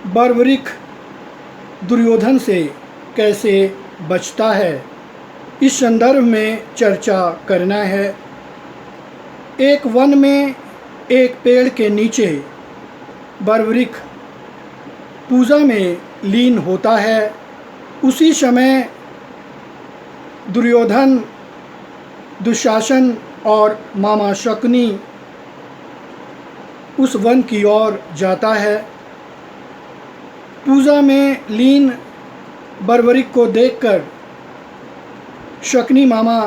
बर्बरीक दुर्योधन से कैसे बचता है, इस संदर्भ में चर्चा करना है। एक वन में एक पेड़ के नीचे बर्बरीक पूजा में लीन होता है। उसी समय दुर्योधन, दुशासन और मामा शकुनी उस वन की ओर जाता है। पूजा में लीन बर्बरीक को देखकर शकुनी मामा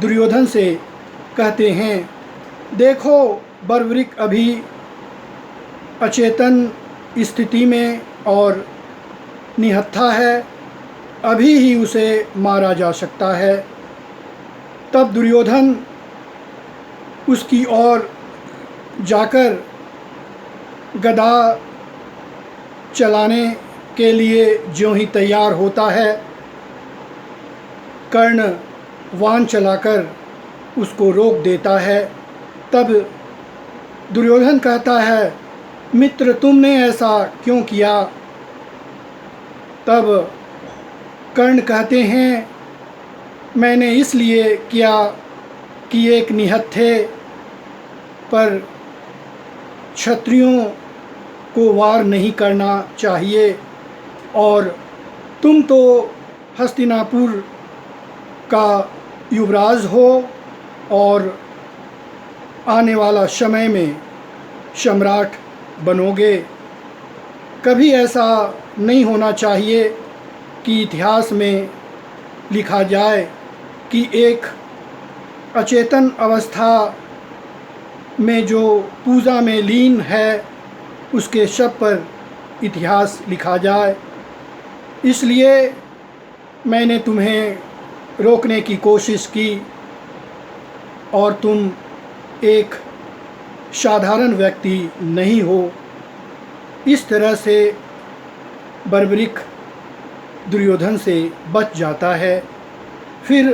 दुर्योधन से कहते हैं, देखो बर्बरीक अभी अचेतन स्थिति में और निहत्था है, अभी ही उसे मारा जा सकता है। तब दुर्योधन उसकी ओर जाकर गदा चलाने के लिए ज्यों ही तैयार होता है, कर्ण वाण चलाकर उसको रोक देता है। तब दुर्योधन कहता है, मित्र तुमने ऐसा क्यों किया? तब कर्ण कहते हैं, मैंने इसलिए किया कि एक निहत्थे पर क्षत्रियों को वार नहीं करना चाहिए, और तुम तो हस्तिनापुर का युवराज हो और आने वाला समय में सम्राट बनोगे। कभी ऐसा नहीं होना चाहिए कि इतिहास में लिखा जाए कि एक अचेतन अवस्था में जो पूजा में लीन है उसके शव पर इतिहास लिखा जाए। इसलिए मैंने तुम्हें रोकने की कोशिश की और तुम एक साधारण व्यक्ति नहीं हो। इस तरह से बर्बरीक दुर्योधन से बच जाता है। फिर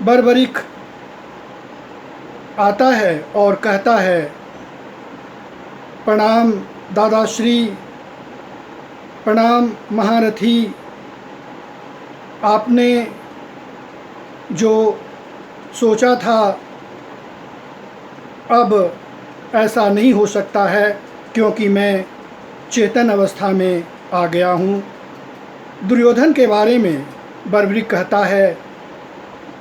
बर्बरीक आता है और कहता है, प्रणाम दादाश्री, प्रणाम महारथी, आपने जो सोचा था अब ऐसा नहीं हो सकता है, क्योंकि मैं चेतन अवस्था में आ गया हूँ। दुर्योधन के बारे में बर्बरीक कहता है,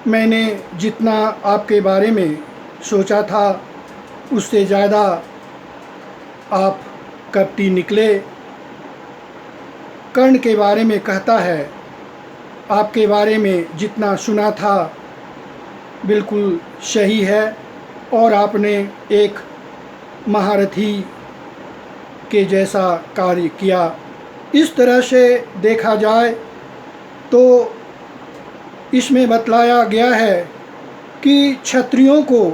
मैंने जितना आपके बारे में सोचा था उससे ज़्यादा आप कपटी निकले। कर्ण के बारे में कहता है, आपके बारे में जितना सुना था बिल्कुल सही है, और आपने एक महारथी के जैसा कार्य किया। इस तरह से देखा जाए तो इसमें बतलाया गया है कि क्षत्रियों को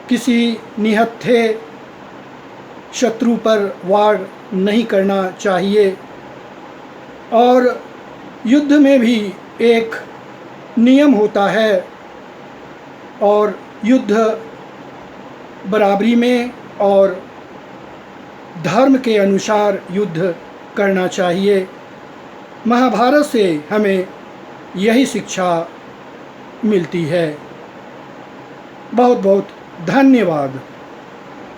किसी निहत्थे शत्रु पर वार नहीं करना चाहिए, और युद्ध में भी एक नियम होता है, और युद्ध बराबरी में और धर्म के अनुसार युद्ध करना चाहिए। महाभारत से हमें यही शिक्षा मिलती है। बहुत बहुत धन्यवाद।